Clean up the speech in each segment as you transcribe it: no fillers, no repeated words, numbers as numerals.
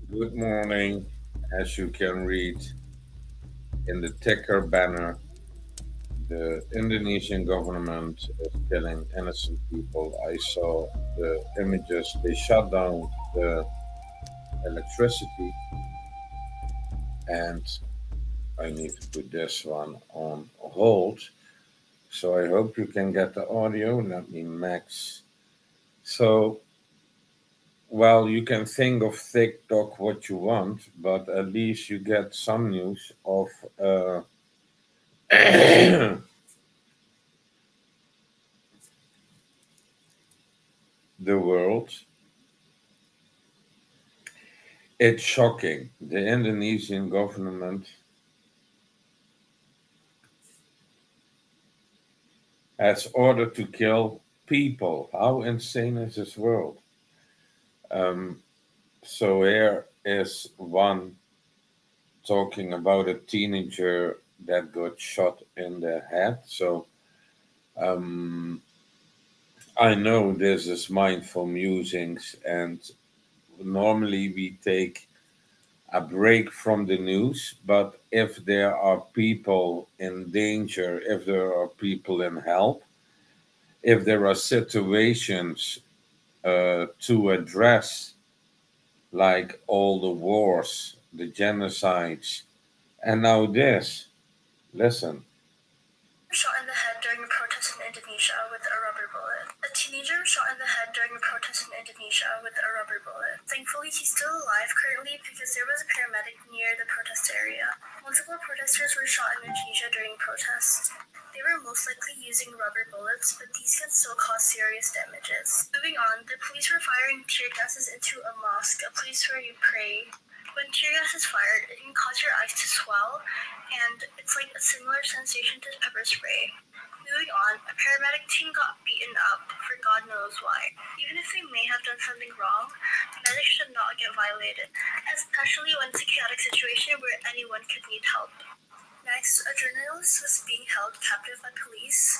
Good morning. As you can read in the ticker banner, the Indonesian government is killing innocent people. I saw the images. They shut down the electricity, and I need to put this one on hold. So I hope you can get the audio. Let me max. So, well, you can think of TikTok what you want, but at least you get some news of the world. It's shocking. The Indonesian government has ordered to kill people. How insane is this world? Um, so here is one talking about a teenager that got shot in the head. So um, I know this is mindful musings, and normally we take a break from the news, but if there are people in danger, if there are people in help, if there are situations to address, like all the wars, the genocides, and now this, listen. Shot in the head during a protest in Indonesia with a rubber bullet. A teenager was shot in the head during a protest in Indonesia with a rubber bullet. Thankfully, he's still alive currently because there was a paramedic near the protest area. Multiple protesters were shot in Indonesia during protests. They were most likely using rubber bullets, but these can still cause serious damages. Moving on, the police were firing tear gases into a mosque, a place where you pray. When tear gas is fired, it can cause your eyes to swell, and it's like a similar sensation to pepper spray. Moving on, a paramedic team got beaten up for God knows why. Even if they may have done something wrong, medics should not get violated, especially when it's a chaotic situation where anyone could need help. Next, a journalist was being held captive by police.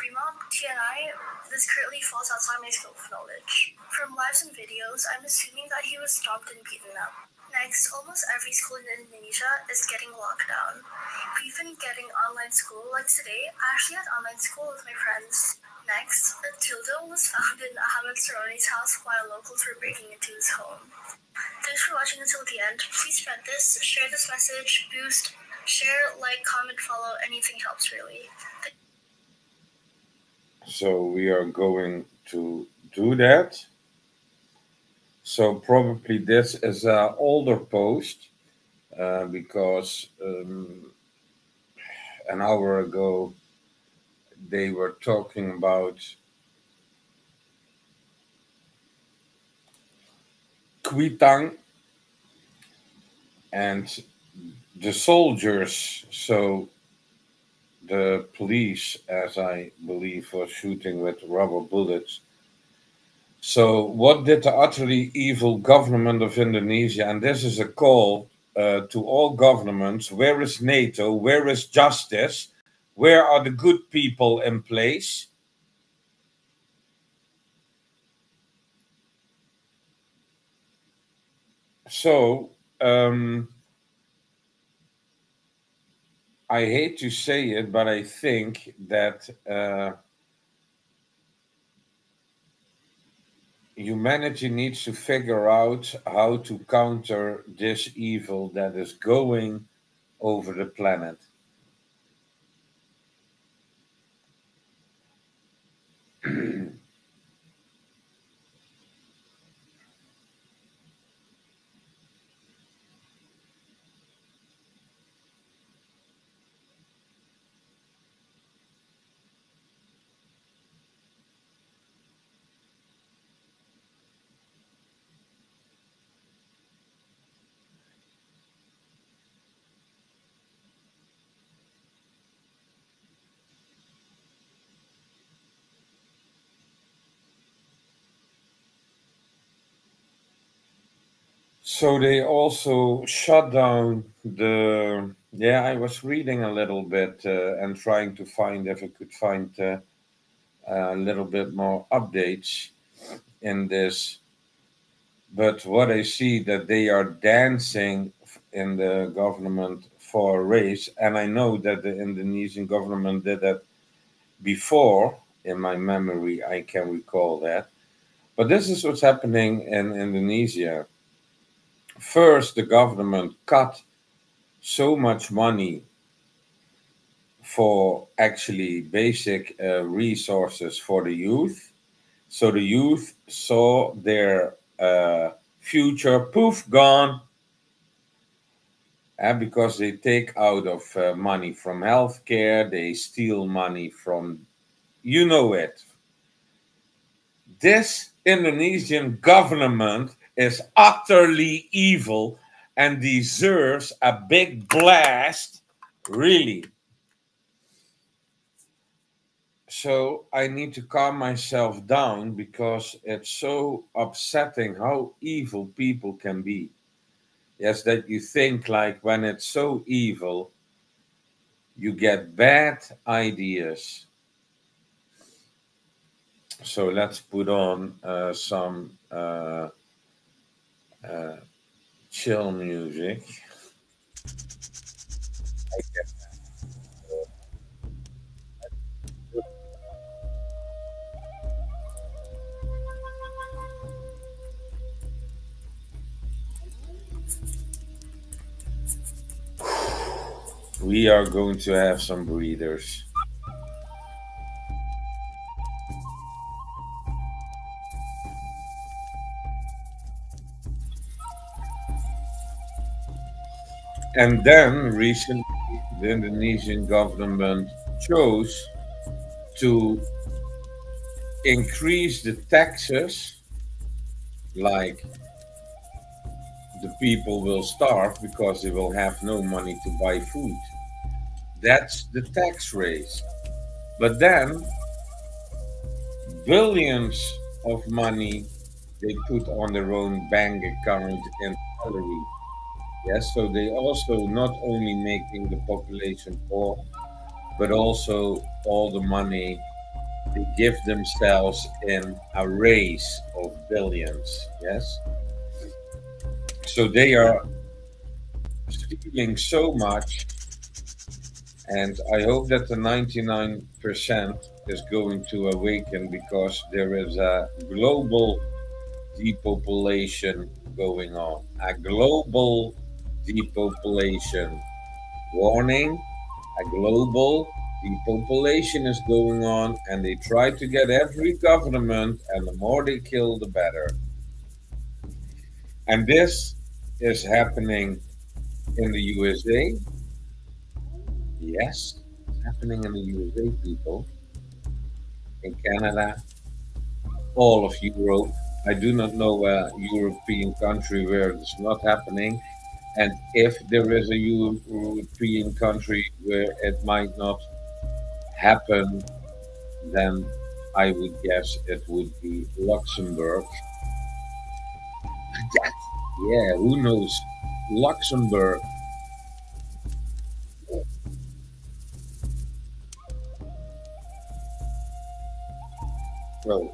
Prima TNI, this currently falls outside my scope of knowledge. From lives and videos, I'm assuming that he was stomped and beaten up. Next, almost every school in Indonesia is getting locked down. We've been getting online school, like today, I actually had online school with my friends. Next, a dildo was found in Ahmed Saroni's house while locals were breaking into his home. Thanks for watching until the end. Please spread this, share this message, boost, share, like, comment, follow, anything helps really. So we are going to do that. So probably this is an older post because an hour ago they were talking about Kuitang and the soldiers. So the police, as I believe, was shooting with rubber bullets. So, what did the utterly evil government of Indonesia, and this is a call to all governments, where is NATO? Where is justice? Where are the good people in place? So, I hate to say it, but I think that humanity needs to figure out how to counter this evil that is going over the planet. So they also shut down the. Yeah, I was reading a little bit and trying to find if I could find a little bit more updates in this. But what I see that they are dancing in the government for a race, and I know that the Indonesian government did that before. In my memory, I can recall that. But this is what's happening in Indonesia. First, the government cut so much money for actually basic resources for the youth. So the youth saw their future poof gone, and because they take out of money from healthcare, they steal money from, you know it. This Indonesian government is utterly evil and deserves a big blast, really. So I need to calm myself down because it's so upsetting how evil people can be. Yes, that you think like when it's so evil, you get bad ideas. So let's put on some chill music. We are going to have some breathers. And then recently, the Indonesian government chose to increase the taxes, like the people will starve because they will have no money to buy food. That's the tax raise. But then billions of money they put on their own bank account and salary. Yes, so they also not only making the population poor, but also all the money they give themselves in a race of billions. Yes, so they are stealing so much, and I hope that the 99% is going to awaken because there is a global depopulation going on. A global depopulation. Warning, a global depopulation is going on, and they try to get every government, and the more they kill, the better. And this is happening in the USA. Yes, it's happening in the USA, people. In Canada, all of Europe. I do not know a European country where it's not happening. And if there is a European country where it might not happen, then I would guess it would be Luxembourg. Yeah, who knows? Luxembourg. So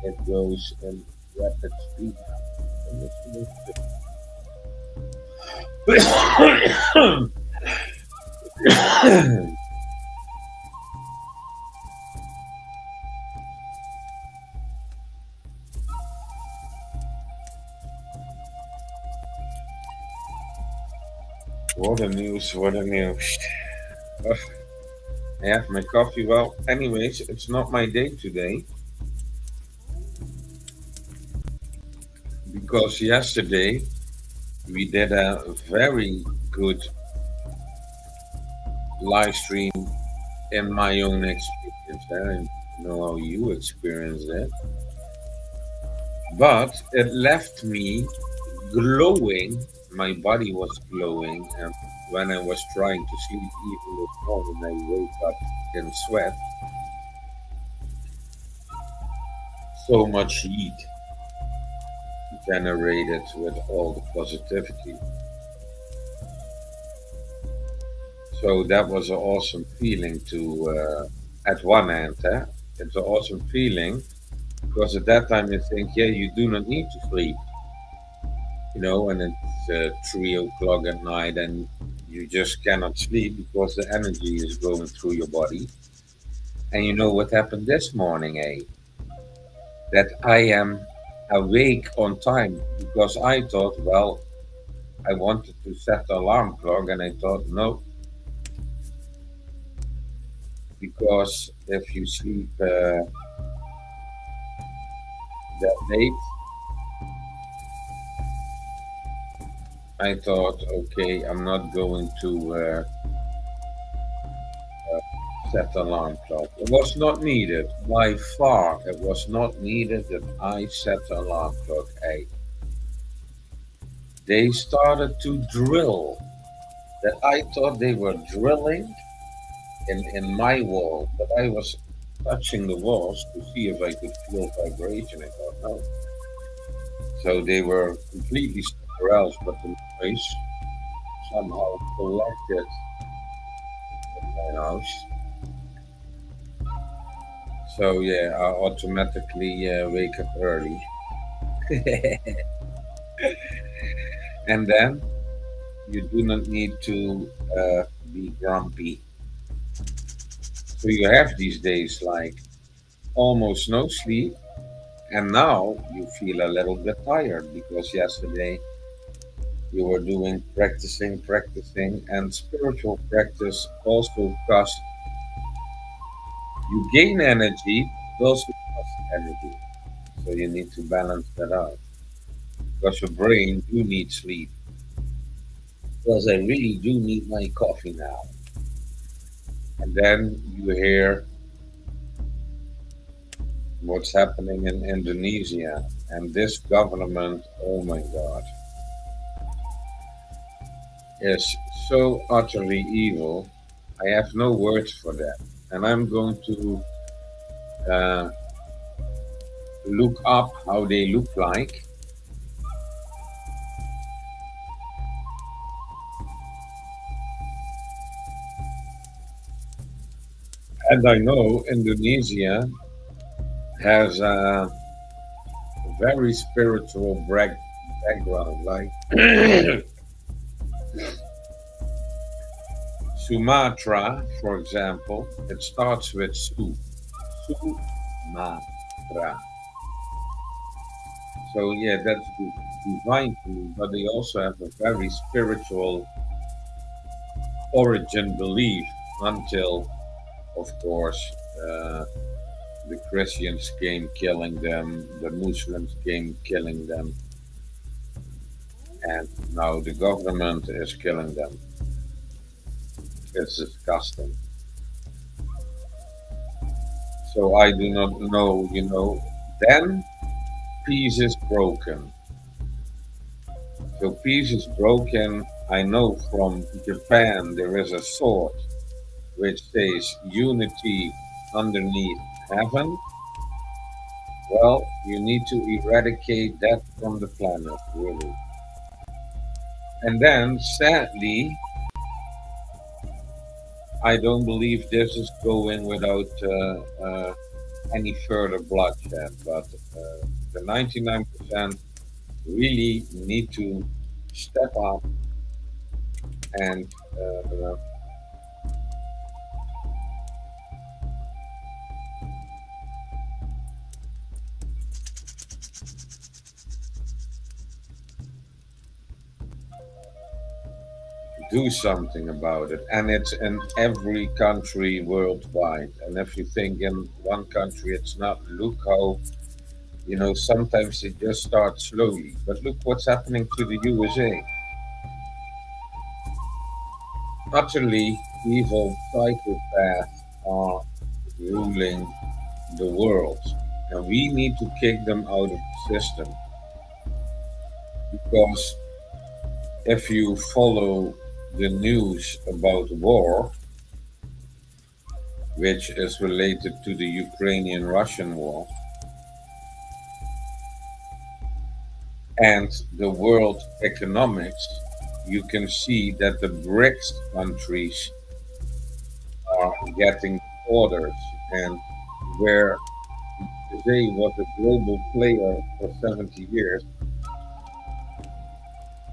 it goes in rapid speed. What a news, what a news. I have my coffee. Well, anyways, it's not my day today because yesterday we did a very good live stream in my own experience. I don't know how you experienced it, but it left me glowing. My body was glowing, and when I was trying to sleep, even this morning, I woke up in sweat. So much heat generated with all the positivity. So that was an awesome feeling to, at one end, it's an awesome feeling because at that time you think, yeah, you do not need to sleep, and it's 3 o'clock at night and you just cannot sleep because the energy is going through your body. And you know what happened this morning, eh? That I am awake on time because I thought, well, I wanted to set the alarm clock and I thought, no, because if you sleep that late, I thought, okay, I'm not going to set the alarm clock. It was not needed. By far, it was not needed that I set the alarm clock. They started to drill. That I thought they were drilling in my wall, but I was touching the walls to see if I could feel vibration. I thought, no. So they were completely somewhere else, but the noise somehow collected in my house. So yeah, I automatically wake up early. And then you do not need to be grumpy. So you have these days like almost no sleep, and now you feel a little bit tired because yesterday you were doing practicing, and spiritual practice also costs you gain energy, but also costs energy. So you need to balance that out because your brain do need sleep. Because I really do need my coffee now. And then you hear what's happening in Indonesia, and this government, oh my God, is so utterly evil. I have no words for that. And I'm going to uh, look up how they look like. And I know Indonesia has a very spiritual background, like Sumatra, for example. It starts with Sumatra. So yeah, that's divine to me, but they also have a very spiritual origin belief until, of course, the Christians came killing them, the Muslims came killing them, and now the government is killing them. It's disgusting. So I do not know, then peace is broken. So peace is broken. I know from Japan there is a sword which says unity underneath heaven. Well, you need to eradicate that from the planet, really. And then, sadly, I don't believe this is going without any further bloodshed. But the 99% really need to step up and do something about it. And it's in every country worldwide. And if you think in one country it's not, look how, sometimes it just starts slowly. But look what's happening to the USA. Utterly evil psychopaths are ruling the world. And we need to kick them out of the system. Because if you follow the news about war, which is related to the Ukrainian Russian war, and the world economics, you can see that the BRICS countries are getting orders, and where USA was a global player for 70 years,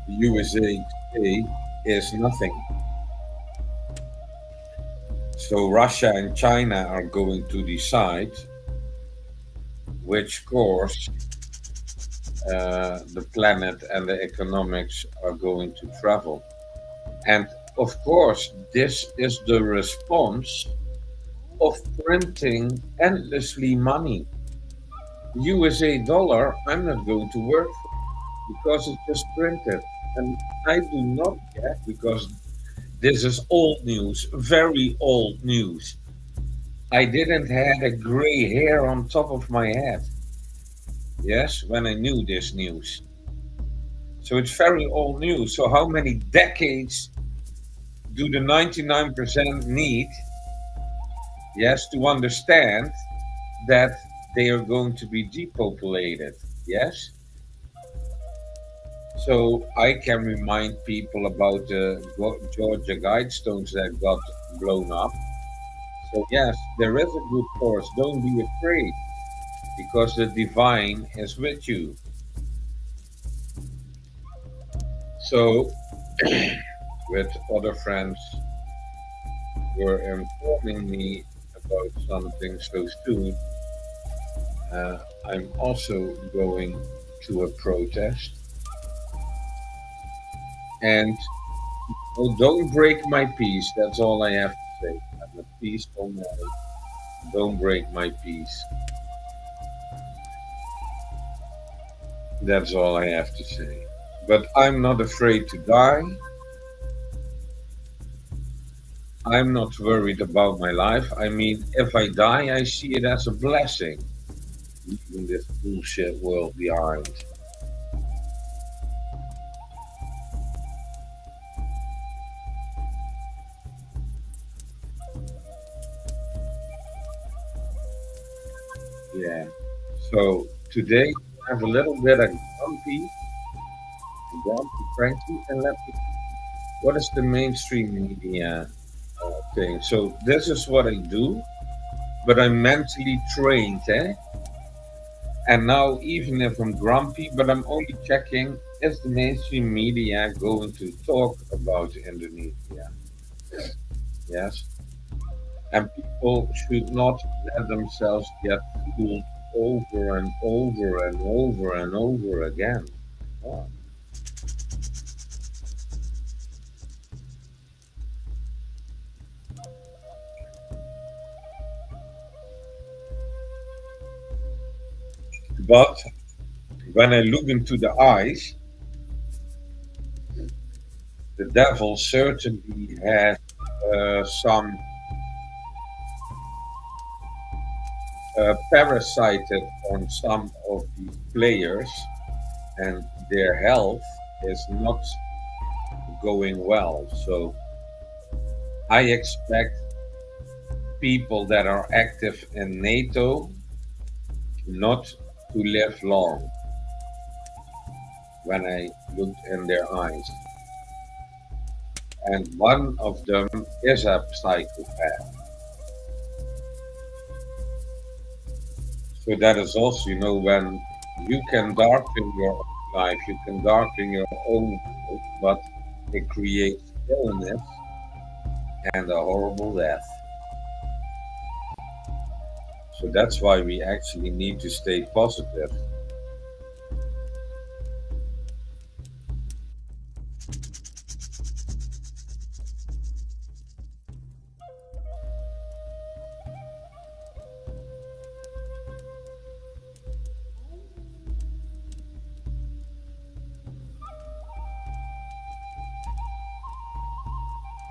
the USA today is nothing. So Russia and China are going to decide which course the planet and the economics are going to travel. And of course, this is the response of printing endlessly money. USA dollar, I'm not going to work for because it's just printed. And I do not get, because this is old news, very old news. I didn't have a gray hair on top of my head. Yes, when I knew this news. So it's very old news. So how many decades do the 99% need, yes, to understand that they are going to be depopulated? Yes. So I can remind people about the Georgia Guidestones that got blown up. So yes, there is a good course. Don't be afraid, because the divine is with you. So with other friends were informing me about something so soon, I'm also going to a protest. And oh, don't break my peace. That's all I have to say. I'm a peaceful man. Don't break my peace. That's all I have to say. But I'm not afraid to die. I'm not worried about my life. I mean, if I die, I see it as a blessing, leaving this bullshit world behind. Yeah. So today I have a little bit of grumpy, Frankie, and let me. What is the mainstream media thing? So this is what I do, but I'm mentally trained, eh? And now, even if I'm grumpy, but I'm only checking, is the mainstream media going to talk about Indonesia? Yes. And people should not let themselves get fooled over and over and over and over again. Oh. But when I look into the eyes, the devil certainly has some parasited on some of these players, and their health is not going well. So I expect people that are active in NATO not to live long when I looked in their eyes. And one of them is a psychopath. So that is also, when you can darken your life, you can darken your own life, but it creates illness and a horrible death. So that's why we actually need to stay positive.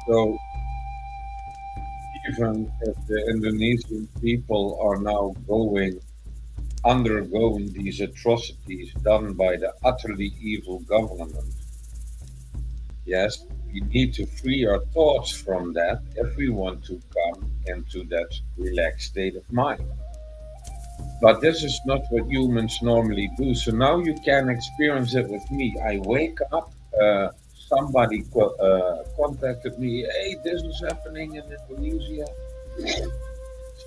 So even if the Indonesian people are now undergoing these atrocities done by the utterly evil government, yes, we need to free our thoughts from that if we want to come into that relaxed state of mind. But this is not what humans normally do. So now you can experience it with me. I wake up, somebody contacted me. Hey, this is happening in Indonesia.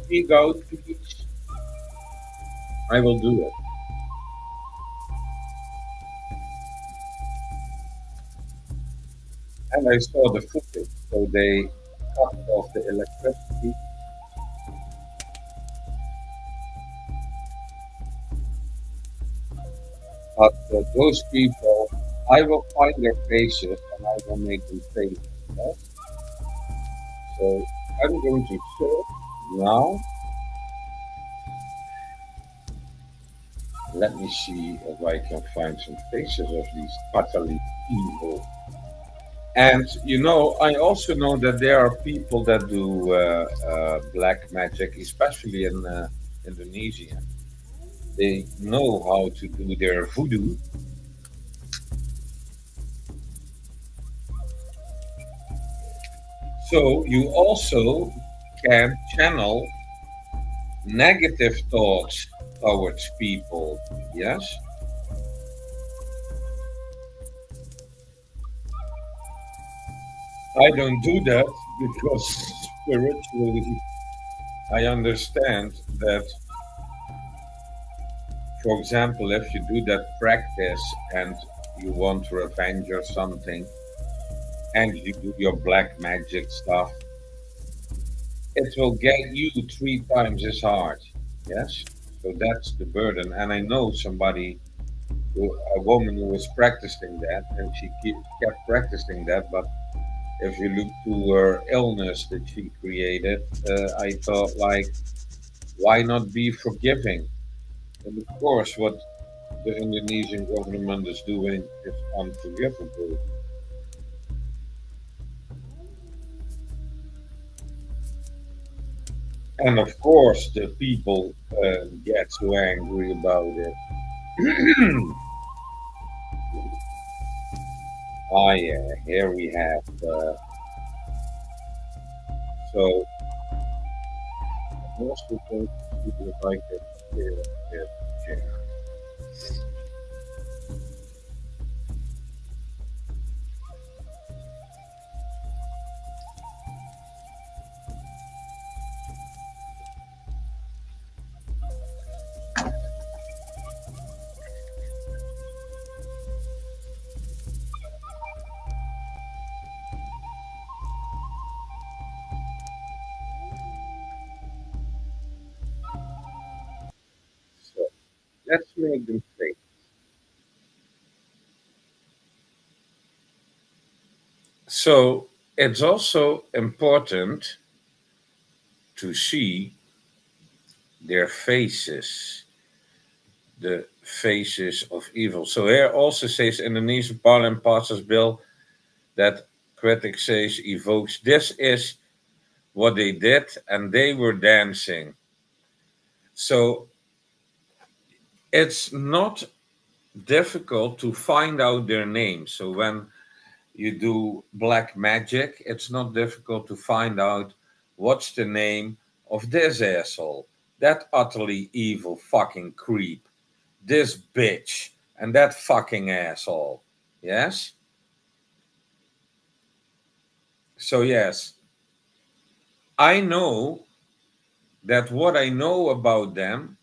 Speak out, please. I will do it. And I saw the footage. So they cut off the electricity. But those people, I will find their faces and I will make them famous. Yes? So I'm going to search now. Let me see if I can find some faces of these utterly evil. And I also know that there are people that do black magic, especially in Indonesia. They know how to do their voodoo. So you also can channel negative thoughts towards people. Yes. I don't do that because spiritually I understand that, for example, if you do that practice and you want revenge or something, and you do your black magic stuff, it will get you 3 times as hard. Yes. So that's the burden. And I know a woman who was practicing that, and she kept practicing that. But if you look to her illness that she created, I thought, like, why not be forgiving? And of course, what the Indonesian government is doing is unforgivable. And of course, the people get so angry about it. Ah, yeah, here we have. So, I'm also going to see if I can share. So, let's make them think. So, it's also important to see their faces, the faces of evil. So here also says Indonesian Parliament passes bill that critics says evokes this is what they did and they were dancing. So it's not difficult to find out their names. So when you do black magic, it's not difficult to find out what's the name of this asshole, that utterly evil fucking creep, this bitch, and that fucking asshole. Yes? So, yes, I know that what I know about them,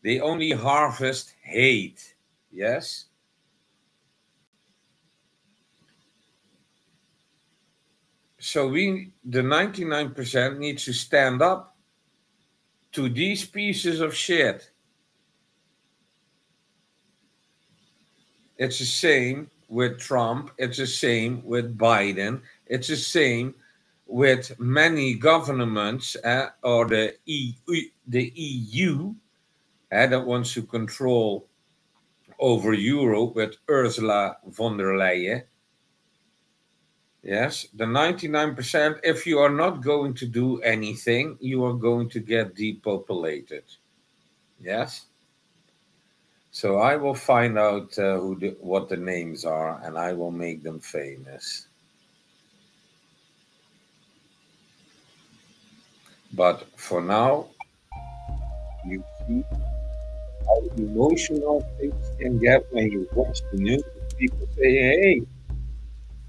they only harvest hate. Yes? So the 99%, needs to stand up to these pieces of shit. It's the same with Trump. It's the same with Biden. It's the same with many governments or the EU that wants to control over Europe with Ursula von der Leyen. Yes, the 99%, if you are not going to do anything, you are going to get depopulated. Yes. So I will find out what the names are and I will make them famous. But for now, you see how emotional things can get when you watch the news. People say, hey,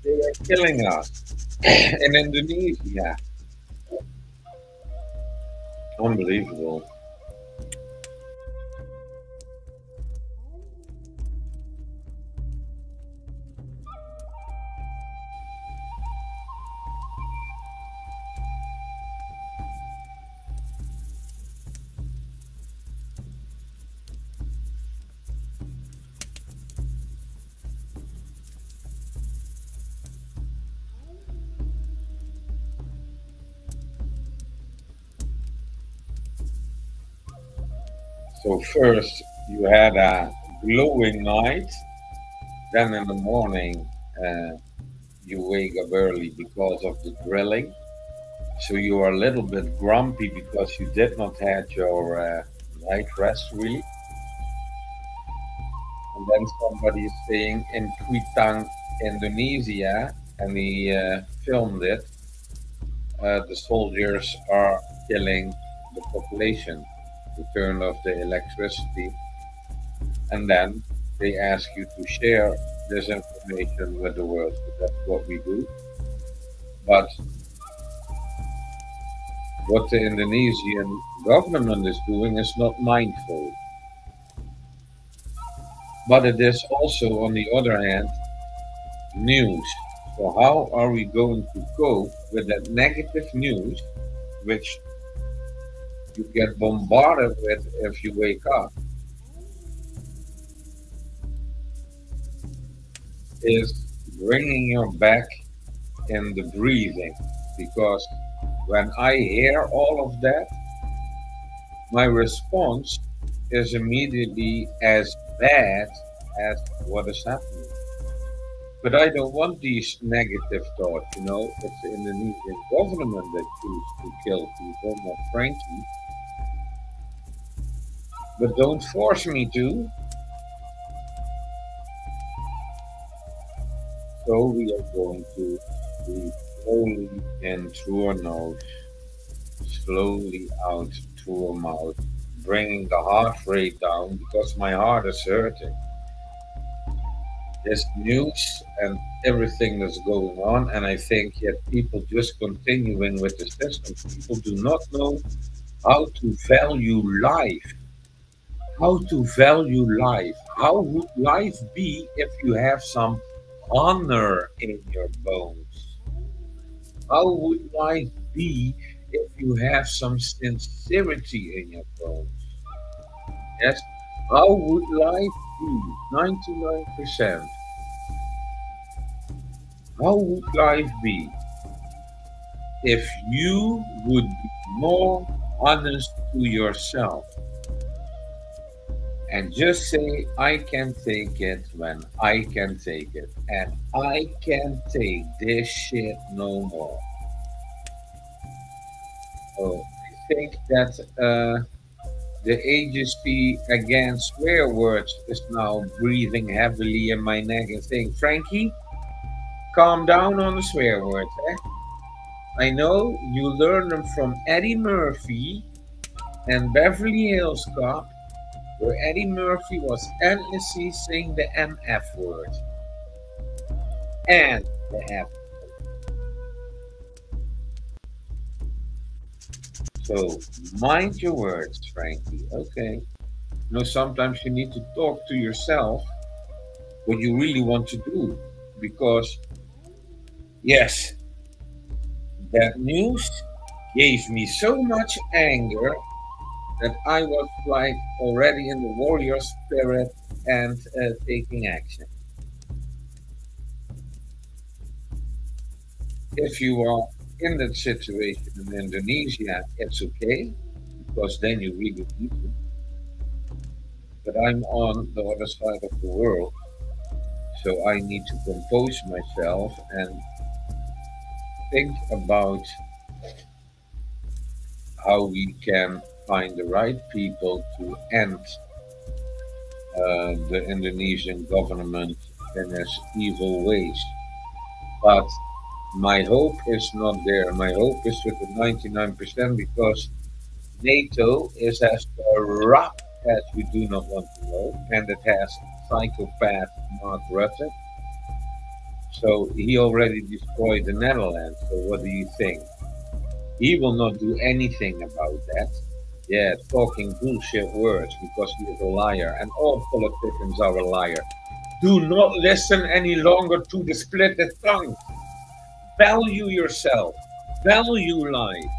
they are killing us in Indonesia. Unbelievable. So first you had a glowing night, then in the morning you wake up early because of the drilling. So you are a little bit grumpy because you did not have your night rest really. And then somebody is saying in Kuitang, Indonesia, and he filmed it. The soldiers are killing the population to turn off the electricity, and then they ask you to share this information with the world. So that's what we do. But what the Indonesian government is doing is not mindful. But it is also, on the other hand, news. So, how are we going to cope with that negative news, which you get bombarded with if you wake up? Is bringing your back in the breathing. Because when I hear all of that, my response is immediately as bad as what is happening. But I don't want these negative thoughts, you know. It's the Indonesian government that chooses to kill people, not Frankie. But don't force me to. So we are going to breathe slowly in through our nose, slowly out through our mouth, bringing the heart rate down because my heart is hurting. There's news and everything that's going on, and I think yet people just continuing with the system. People do not know how to value life. How to value life. How would life be if you have some honor in your bones? How would life be if you have some sincerity in your bones? Yes. How would life be? 99%. How would life be if you would be more honest to yourself and just say, I can take it when I can take it, and I can take this shit no more? Oh, I think that the agency against swear words is now breathing heavily in my neck and saying, Frankie, calm down on the swear words, eh? I know you learned them from Eddie Murphy and Beverly Hills Cop, where Eddie Murphy was endlessly saying the MF word and the F. So mind your words, Frankie. Okay. You know, sometimes you need to talk to yourself what you really want to do. Because, yes, that news gave me so much anger that I was like already in the warrior spirit and taking action. If you are in that situation in Indonesia, it's okay because then you really need to. But I'm on the other side of the world, so I need to compose myself and think about how we can find the right people to end the Indonesian government in its evil ways. But my hope is not there. My hope is with the 99% because NATO is as corrupt as we do not want to know, and it has psychopath Mark Rutte. So he already destroyed the Netherlands. So what do you think? He will not do anything about that. Yeah, talking bullshit words because he is a liar, and all politicians are a liar. Do not listen any longer to the split tongue. Value yourself. Value life.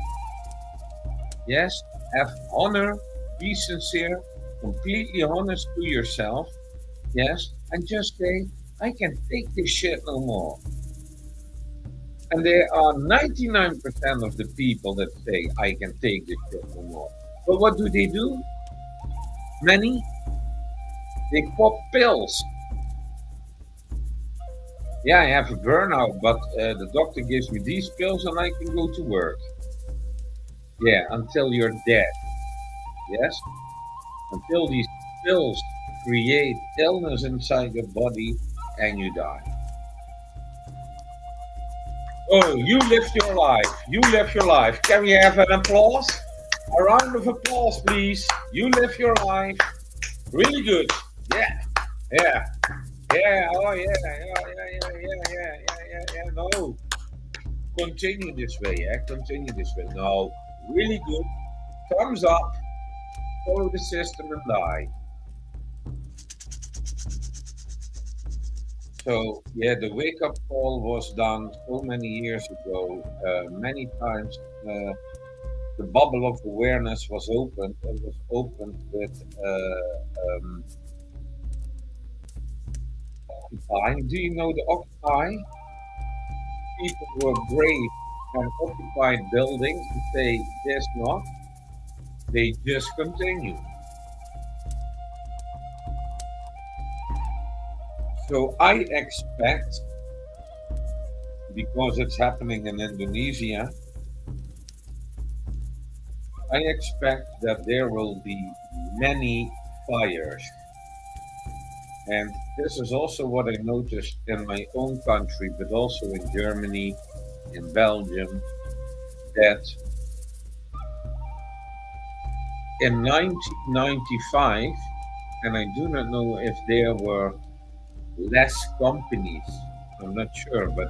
Yes, have honor, be sincere, completely honest to yourself. Yes, and just say, I can take this shit no more. And there are 99% of the people that say, I can take this shit no more. But what do? Many, they pop pills. Yeah, I have a burnout, but the doctor gives me these pills and I can go to work. Yeah, until you're dead. Yes? Until these pills create illness inside your body and you die. Oh, you lived your life. You lived your life. Can we have an applause? A round of applause, please. You live your life. Really good. Yeah. Yeah. Yeah. Oh, yeah. Yeah. No. Continue this way. Yeah. Continue this way. No. Really good. Thumbs up. Follow the system and die. So, yeah, the wake up call was done so many years ago. Many times the bubble of awareness was opened. It was opened with Occupy. Do you know the Occupy? People who are brave and occupied buildings and say, there's not. They just continue. So I expect, because it's happening in Indonesia, I expect that there will be many fires. And this is also what I noticed in my own country, but also in Germany, in Belgium, that in 1995, and I do not know if there were less companies, I'm not sure, but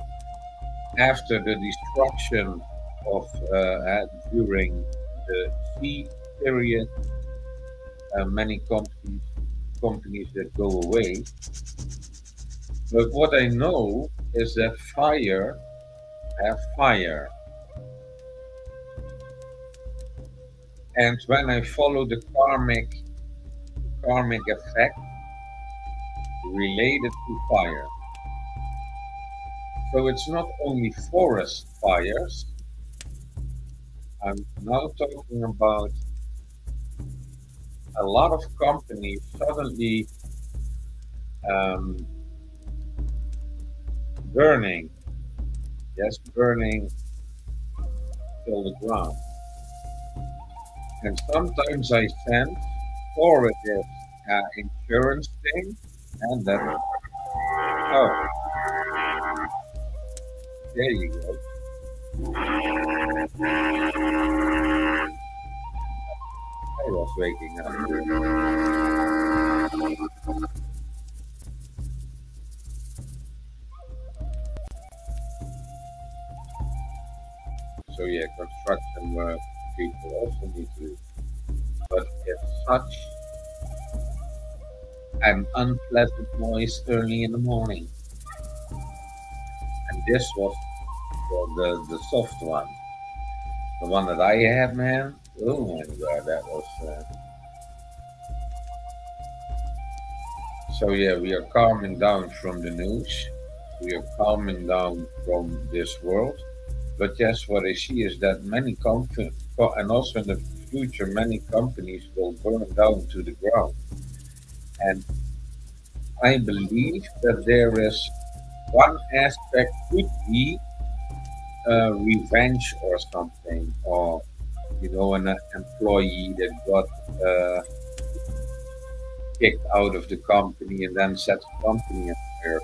after the destruction of during the sea period, many companies that go away. But what I know is that fire have fire. And when I follow the karmic effect related to fire. So it's not only forest fires. I'm now talking about a lot of companies suddenly burning, yes, burning till the ground. And sometimes I sense, or it is insurance thing, and then, oh, there you go. I was waking up. So yeah, construction work people also need to, but it's such an unpleasant noise early in the morning. And this was the soft one. The one that I had, man, oh my god, that was. So yeah, we are calming down from the news. We are calming down from this world. But yes, what I see is that many companies, and also in the future, many companies will burn down to the ground. And I believe that there is one aspect could be revenge or something, or an employee that got kicked out of the company and then set the company on fire.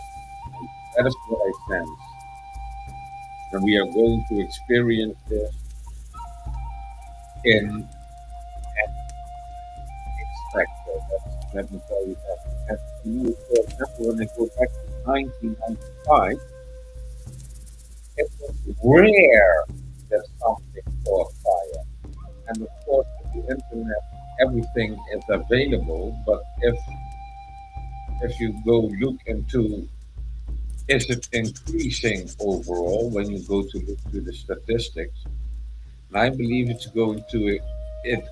That is what I sense. And we are going to experience this in expected. Let me tell you that. And for example, when I go back to 1995, it was rare that something caught fire. And of course, with the internet, everything is available. But if you go look into, is it increasing overall when you go to look to the statistics? And I believe it's going to, it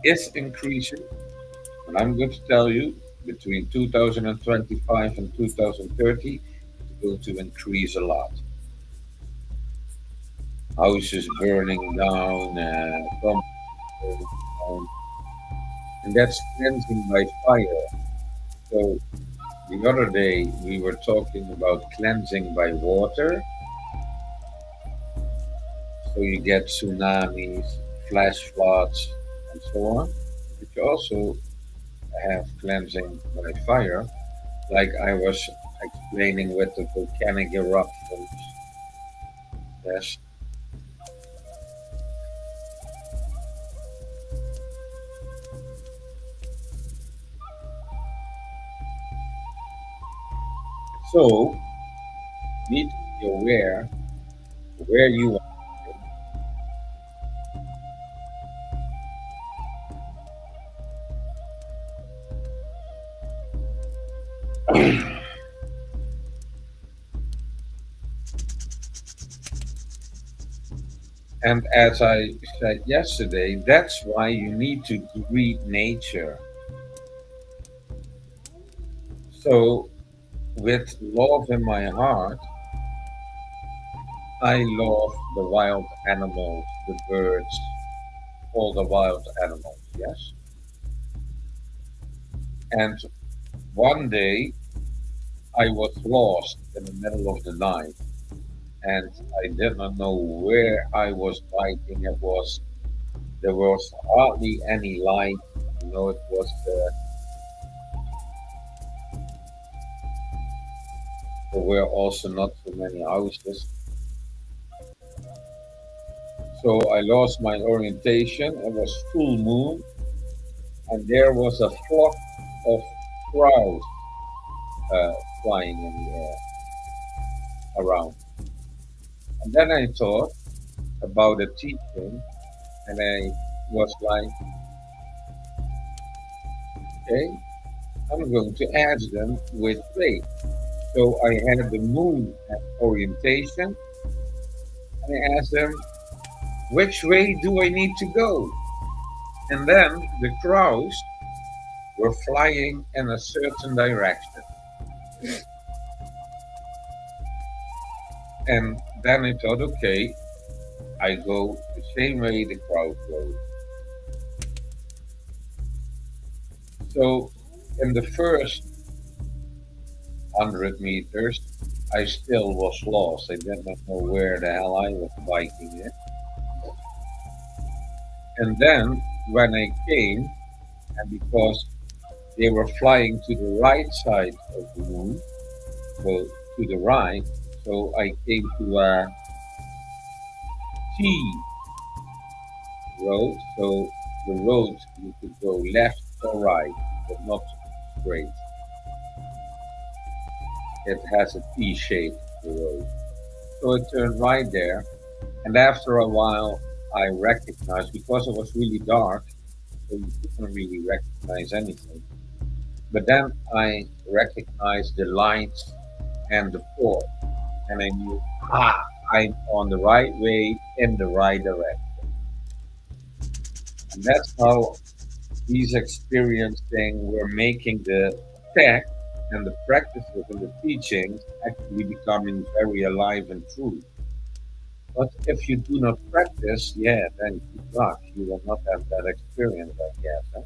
is increasing. And I'm going to tell you, between 2025 and 2030, it's going to increase a lot. Houses burning down, companies burning down. and that's cleansing by fire. So the other day we were talking about cleansing by water. So you get tsunamis, flash floods, and so on. But you also have cleansing by fire, like I was explaining with the volcanic eruptions. Yes. So you need to be aware where you are. And as I said yesterday, that's why you need to greet nature. So, with love in my heart, I love the wild animals, the birds, all the wild animals, yes? And one day I was lost in the middle of the night and I did not know where I was biking. There was hardly any light. It was there were also not so many houses. So I lost my orientation. It was full moon, and there was a flock of crows uh, flying in the air around. And then I thought about a teaching, and I was like, okay, I'm going to ask them which way. So I had the moon at orientation, and I asked them, which way do I need to go? And then the crows were flying in a certain direction. And then I thought, okay, I go the same way the crowd goes. So in the first 100 meters, I still was lost. I did not know where the hell I was biking in. And then when I came, and because they were flying to the right side of the moon, so to the right, so I came to a T road. So the road you could go left or right, but not straight. It has a T shape, the road. So I turned right there, and after a while, I recognized because it was really dark, so you couldn't really recognize anything. But then I recognized the lights and the port, and I knew, I'm on the right way in the right direction. And that's how these experiencing were making the text and the practices and the teachings actually becoming very alive and true. But if you do not practice, yeah, then good luck. You will not have that experience, I guess. Huh?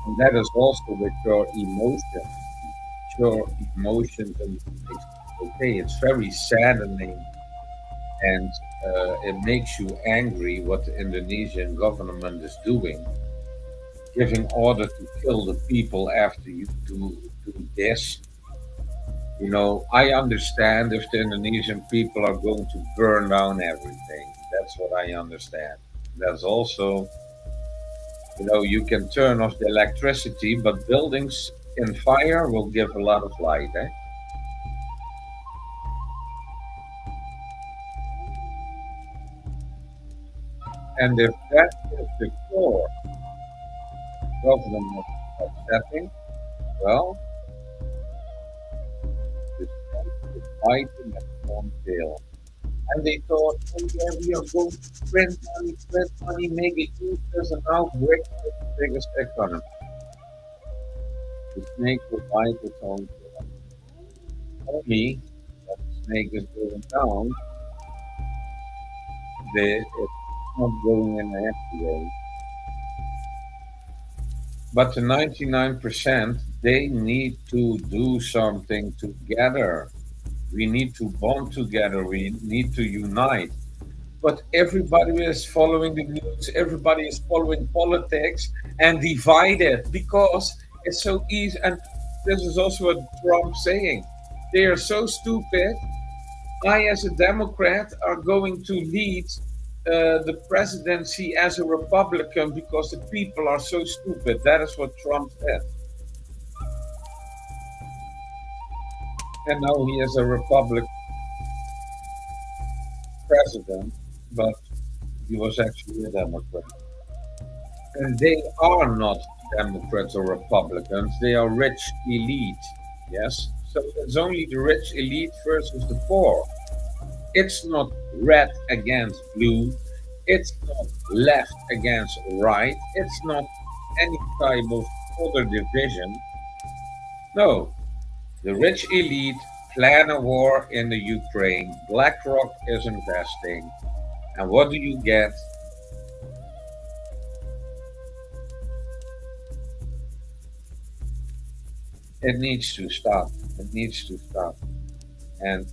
And that is also with your emotions. Your emotions and okay, it's very saddening and it makes you angry what the Indonesian government is doing, giving order to kill the people after you do this. I understand if the Indonesian people are going to burn down everything. That's what I understand. That's also, you can turn off the electricity, but buildings in fire will give a lot of light. And if that is the core government setting, well, the state is fighting at its own tail. And they thought, oh yeah, we are going to print money, make it useless, and now break the biggest economy. The snake will bite its own tail. Only when the snake is going down, it's not going in a happy way. But the 99%, they need to do something together. We need to bond together. We need to unite. But everybody is following the news, everybody is following politics and divided because it's so easy. And this is also what Trump saying. They are so stupid. I, as a Democrat, are going to lead the presidency as a Republican because the people are so stupid. That is what Trump said. And now he is a Republican president, but he was actually a Democrat. And they are not Democrats or Republicans, they are rich elite. Yes? So it's only the rich elite versus the poor. It's not red against blue, it's not left against right, it's not any type of other division. No, the rich elite plan a war in the Ukraine. BlackRock is investing. And what do you get? It needs to stop. It needs to stop. And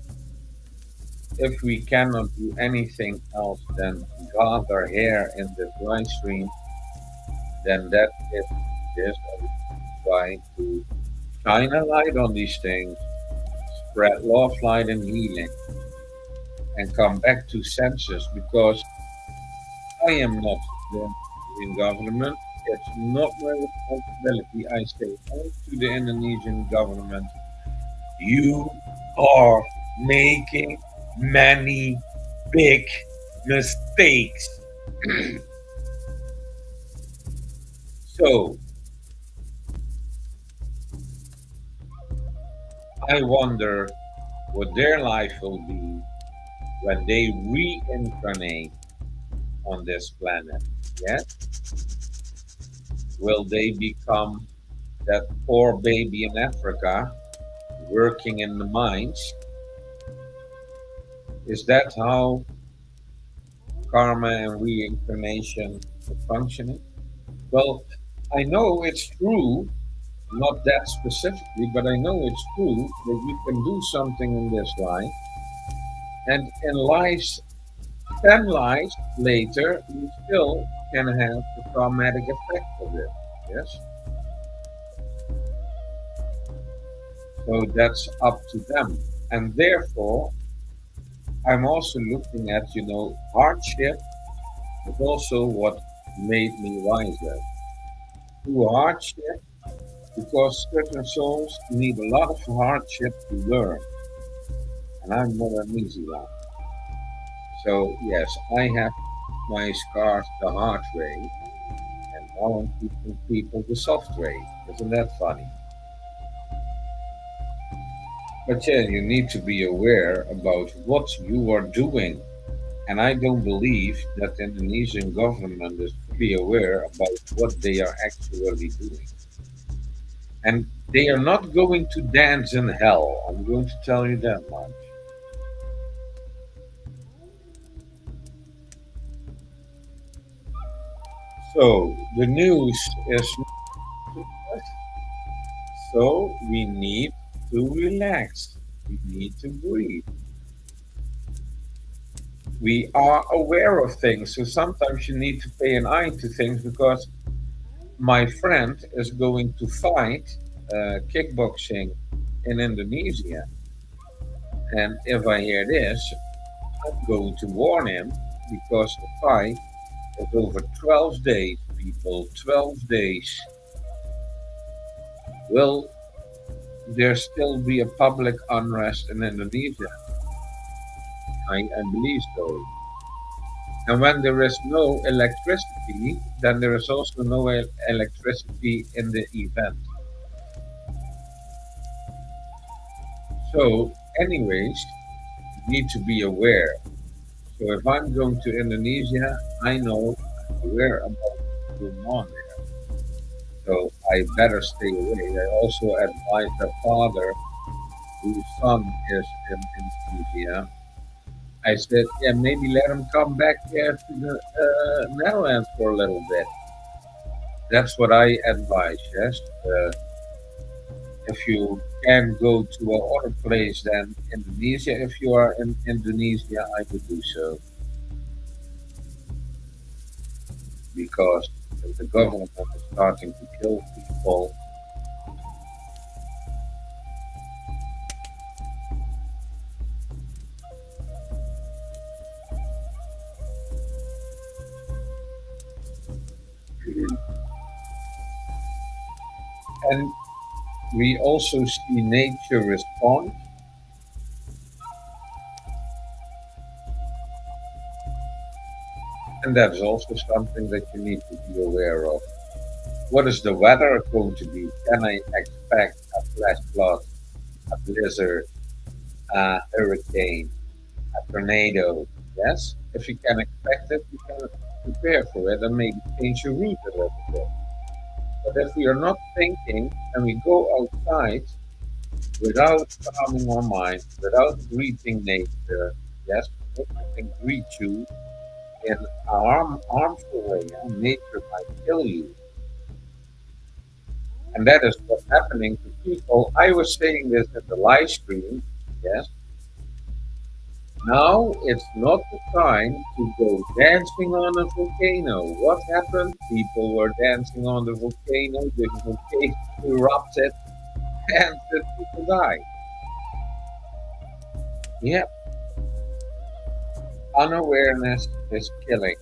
if we cannot do anything else than gather here in this live stream, then that is this. Try to shine a light on these things, spread love, light, and healing, and come back to senses because I am not in government. It's not my responsibility. I say only to the Indonesian government, you are making many big mistakes. So I wonder what their life will be when they reincarnate on this planet. Yeah? Will they become that poor baby in Africa working in the mines? Is that how karma and reincarnation are functioning? Well, I know it's true, not that specifically, but I know it's true that you can do something in this life, and in lives, 10 lives later, you still can have the traumatic effect of it. Yes? So that's up to them. And therefore, I'm also looking at, hardship is also what made me wiser. Through hardship, because certain souls need a lot of hardship to learn. And I'm not an easy one. So, yes, I have my scars the hard way, and now I'm teaching people the soft way. Isn't that funny? But yeah, you need to be aware about what you are doing. And I don't believe that the Indonesian government is fully aware about what they are actually doing. And they are not going to dance in hell. I'm going to tell you that much. So the news is so we need to relax. We need to breathe. We are aware of things, so sometimes you need to pay an eye to things because my friend is going to fight kickboxing in Indonesia. And if I hear this, I'm going to warn him because the fight is over 12 days, people. 12 days. Will there still be a public unrest in Indonesia? I believe so. And when there is no electricity, then there is also no electricity in the event. So, anyways, you need to be aware. So, if I'm going to Indonesia, I know I'm aware about what's going on there. So, I better stay away. I also advise a father whose son is in Indonesia. I said, yeah, maybe let him come back to the Netherlands for a little bit. That's what I advise, yes. If you can go to another place than Indonesia, if you are in Indonesia, I would do so. Because if the government is starting to kill people, and we also see nature respond, and that is also something that you need to be aware of. What is the weather going to be? Can I expect a flash flood, a blizzard, a hurricane, a tornado? Yes. If you can expect it, you can prepare for it and maybe change your route a little bit. But if we are not thinking and we go outside without calming our mind, without greeting nature, yes, nature can greet you in an harmful way. And nature might kill you. And that is what's happening to people. I was saying this in the live stream, yes. Now it's not the time to go dancing on a volcano. What happened? People were dancing on the volcano erupted, and the people died. Yep, unawareness is killing.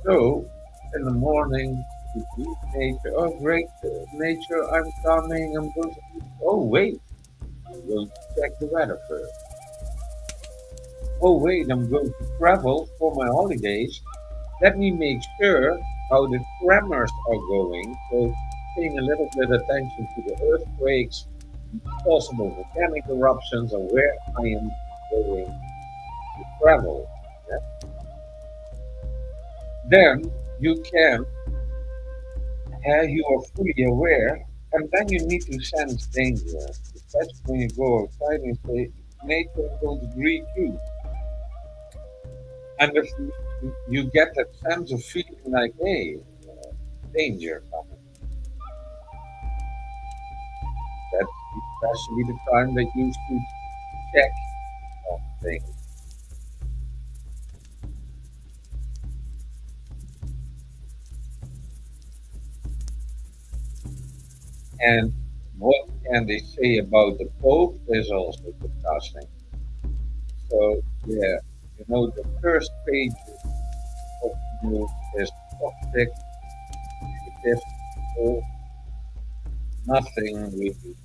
So, in the morning, you greet nature. Oh, great nature, I'm coming, I'm going to. Oh, wait, I'm going to check the weather first. Oh, wait, I'm going to travel for my holidays. Let me make sure how the tremors are going. So, paying a little bit attention to the earthquakes, possible volcanic eruptions, and where I am going to travel. Yeah? Then you can, you are fully aware, and then you need to sense danger. Especially when you go outside and say, nature is going to greet you. And if you get that sense of feeling like, hey, danger coming, that's especially the time that you should check on things. And what can they say about the Pope is also disgusting. So, yeah, the first page of the news is toxic, negative, so nothing really.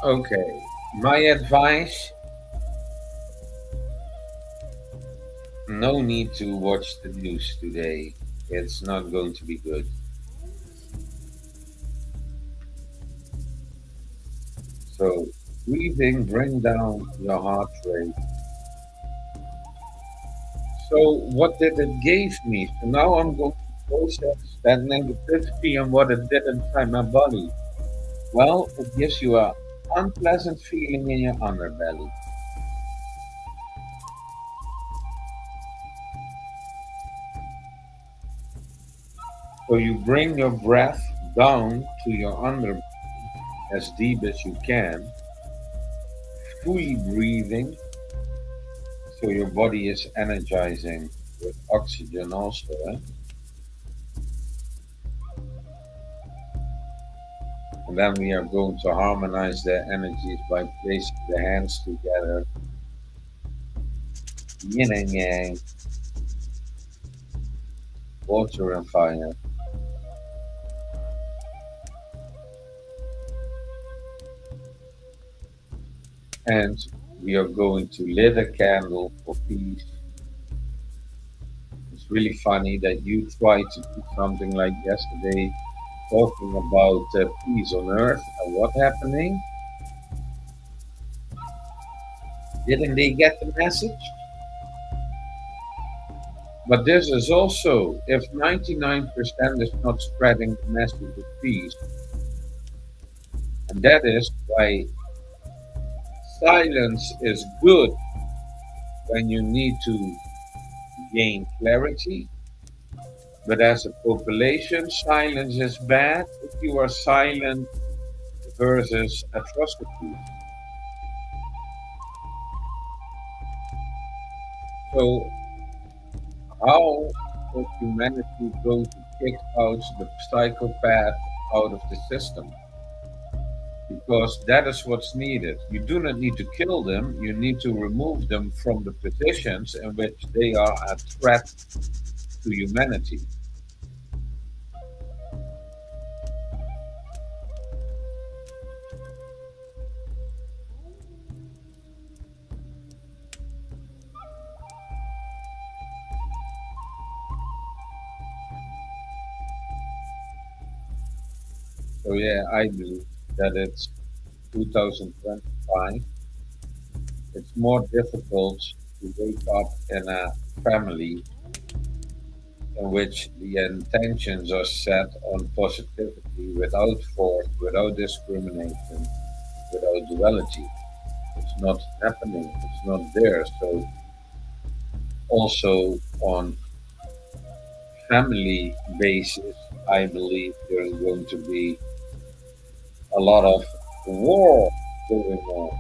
Okay, my advice, no need to watch the news today. It's not going to be good. So, breathing, bring down your heart rate. So, what did it give me? So now I'm going to process that negativity and what it did inside my body. Well, it gives you a unpleasant feeling in your underbelly. So you bring your breath down to your underbelly as deep as you can, fully breathing, so your body is energizing with oxygen also. And then we are going to harmonize their energies by placing the hands together yin and yang, water and fire. And we are going to lit a candle for peace. It's really funny that you tried to do something like yesterday, talking about peace on earth, and what happening? Didn't they get the message? But this is also, if 99% is not spreading the message of peace, and that is why silence is good when you need to gain clarity, but as a population, silence is bad if you are silent versus atrocity. So, how does humanity go to kick out the psychopath out of the system? Because that is what's needed. You do not need to kill them, you need to remove them from the positions in which they are a threat to humanity. So, yeah, I believe that it's 2025. It's more difficult to wake up in a family in which the intentions are set on positivity without force, without discrimination, without duality. It's not happening, it's not there. So, also on family basis, I believe there's going to be a lot of war going on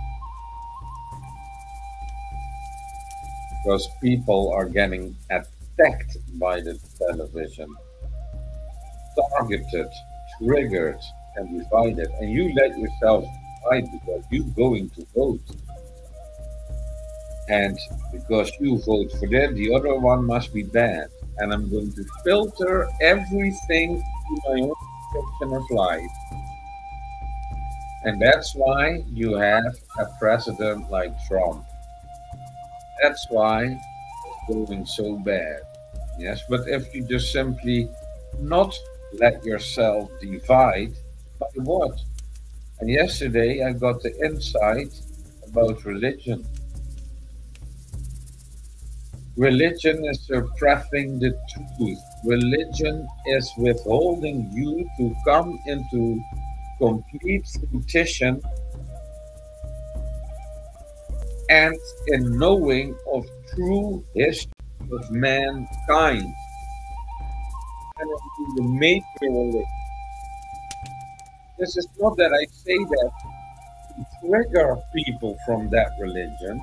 because people are getting attacked by the television, targeted, triggered, and divided. And you let yourself divide because you're going to vote. And because you vote for that, the other one must be bad. And I'm going to filter everything through my own perception of life. And that's why you have a president like Trump. That's why it's going so bad. Yes, but if you just simply not let yourself divide, by what? And yesterday I got the insight about religion. Religion is suppressing the truth. Religion is withholding you to come into complete fruition and in knowing of true history of mankind. And in the major religion. This is not that I say that to trigger people from that religion,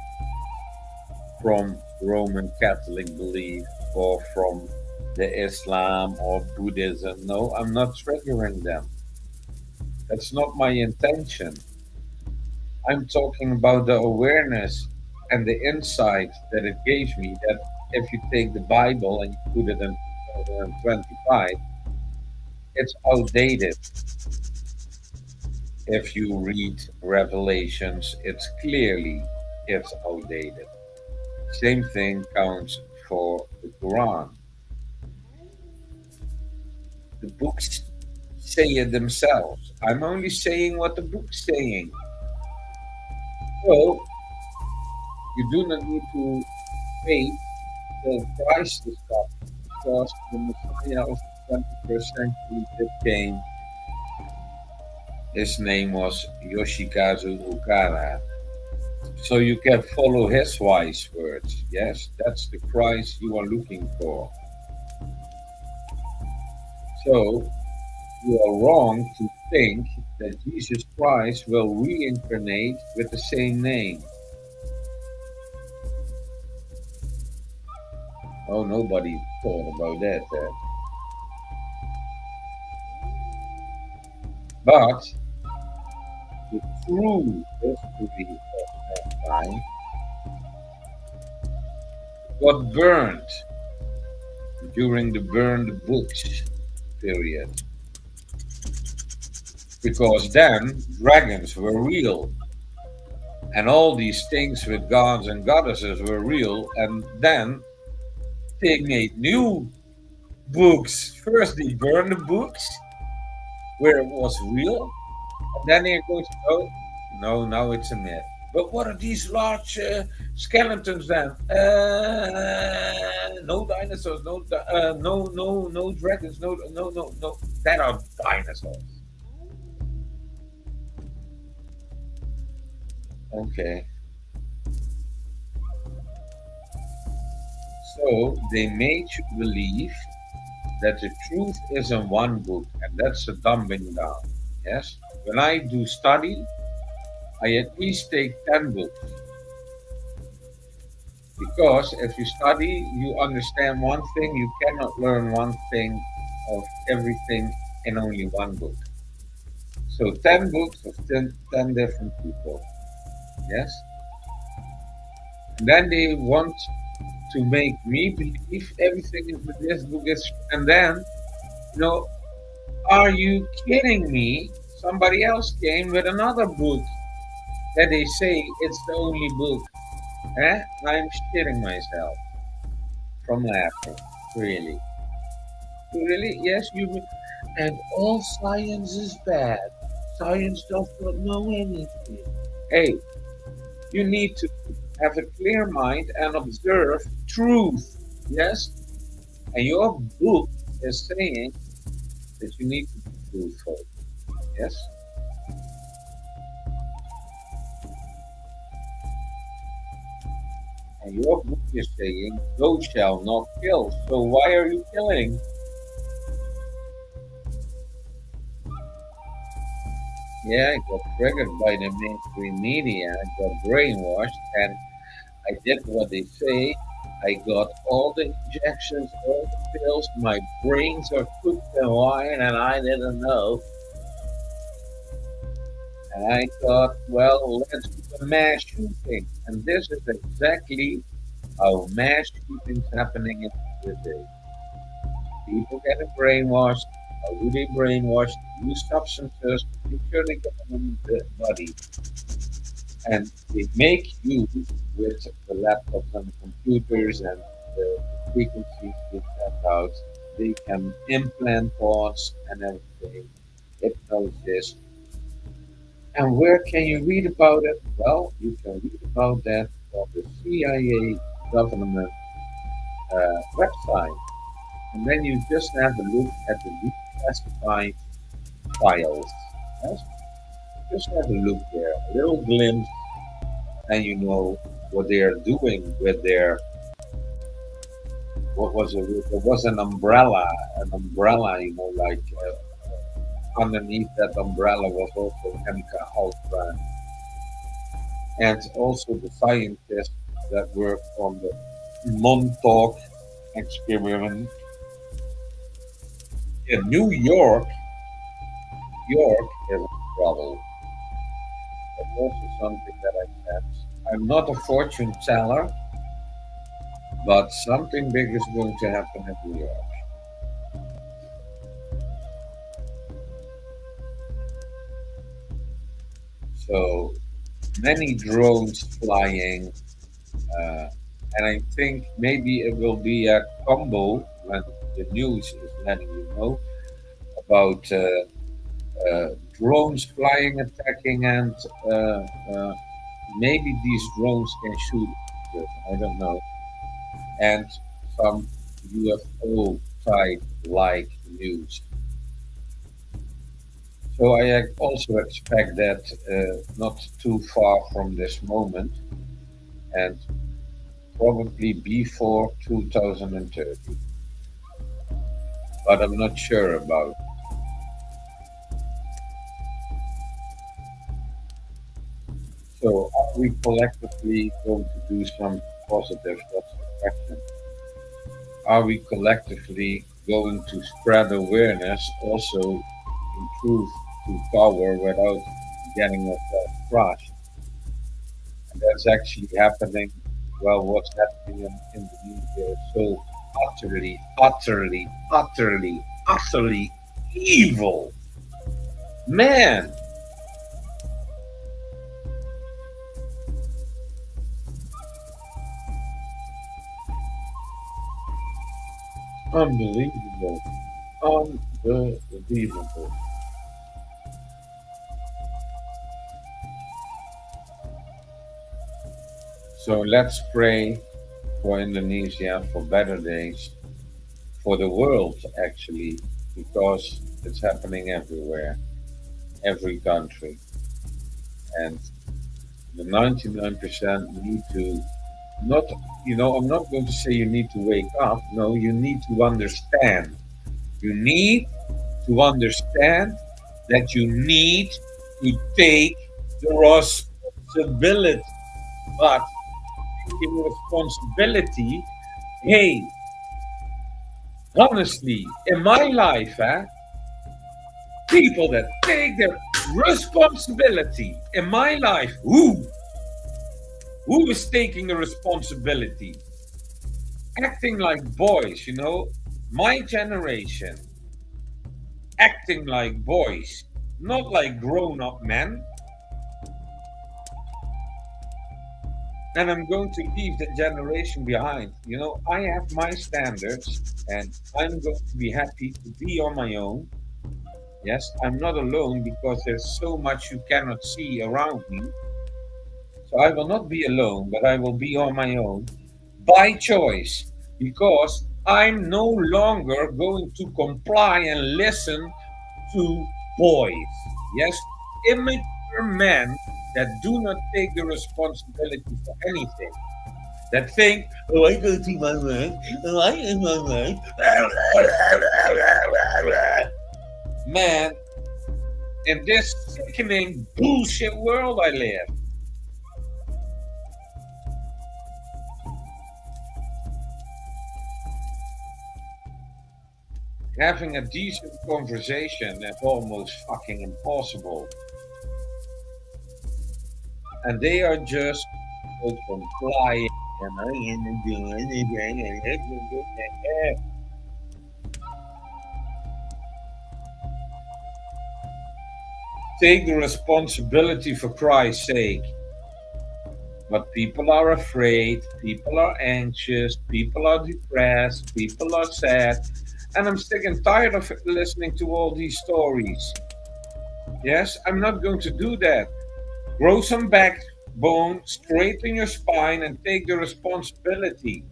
from Roman Catholic belief or from the Islam or Buddhism. No, I'm not triggering them. That's not my intention. I'm talking about the awareness and the insight that it gave me that if you take the Bible and you put it in 2025, it's outdated. If you read Revelations, it's outdated. Same thing counts for the Quran. The books say it themselves. I'm only saying what the book's saying. So you do not need to wait till Christ is come because the Messiah of the 21st century that came, his name was Yoshikazu Okada. So you can follow his wise words. Yes, that's the Christ you are looking for. So you are wrong to think that Jesus Christ will reincarnate with the same name. Oh, nobody thought about that. But the true history of mankind got burned during the burned books period, because then dragons were real and all these things with gods and goddesses were real, and then they made new books. First they burned the books where it was real, and then they're going to go, no, now it's a myth. But what are these large skeletons then? No dinosaurs, no dragons, no. That are dinosaurs. Okay. So they made you believe that the truth is in one book, and that's a dumbing down. Yes. When I do study, I at least take 10 books. Because if you study, you understand one thing, you cannot learn one thing of everything in only one book. So 10 books of 10 different people. Yes? And then they want to make me believe everything in this book is, and then, are you kidding me? Somebody else came with another book that they say it's the only book. I'm shitting myself from laughing. Really. Really? Yes, you. And all science is bad. Science does not know anything. Hey, you need to have a clear mind and observe truth. Yes? And your book is saying that you need to be truthful. Yes? And your book is saying, thou shalt not kill. So why are you killing? Yeah, I got triggered by the mainstream media. I got brainwashed, and I did what they say. I got all the injections, all the pills. My brains are cooked in wine, and I didn't know. And I thought, well, let's do a mass shooting. And this is exactly how mass shootings happening in today. People getting brainwashed. How do they brainwash? They use substances to make sure they get them in the body. And they make you, with the laptops and the computers and the frequencies they send out, they can implant thoughts and everything, hypnosis. And where can you read about it? Well, you can read about that on the CIA government website. And then you just have a look at the declassified files. Yes? Just have a look there, a little glimpse, and you know what they are doing with their. What was it? There was an umbrella, like underneath that umbrella was also MK Ultra, and also the scientists that worked on the Montauk experiment in New York. York is in trouble. That's also something that I said. I'm not a fortune teller, but something big is going to happen in New York. So many drones flying, and I think maybe it will be a combo when the news is letting you know about drones flying, attacking, and maybe these drones can shoot. I don't know. And some UFO type like news. So I also expect that not too far from this moment, and probably before 2030. But I'm not sure about. So are we collectively going to do some positive? That's the question. Are we collectively going to spread awareness, also improve to power without getting ourselves crushed? And that's actually happening Well, what's happening in Indonesia is so utterly, utterly, utterly, utterly evil. Man, unbelievable. Unbelievable. So let's pray for Indonesia for better days, for the world actually, because it's happening everywhere, every country. And the 99% need to not, I'm not going to say you need to wake up. No, you need to understand. You need to understand that you need to take the responsibility. But taking responsibility, hey, honestly, in my life, people that take their responsibility in my life, who is taking the responsibility? Acting like boys, my generation, acting like boys, not like grown-up men. And I'm going to leave the generation behind. I have my standards and I'm going to be happy to be on my own. Yes, I'm not alone because there's so much you cannot see around me. So I will not be alone, but I will be on my own by choice because I'm no longer going to comply and listen to boys. Yes, immature men that do not take the responsibility for anything. That think, oh, I go to my work, oh, I am my work. Man, in this sickening bullshit world I live, having a decent conversation is almost fucking impossible. And they are just complying. And I am doing it. Take the responsibility for Christ's sake. But people are afraid, people are anxious, people are depressed, people are sad. And I'm sick and tired of listening to all these stories. Yes, I'm not going to do that. Grow some backbone, straighten your spine, and take the responsibility.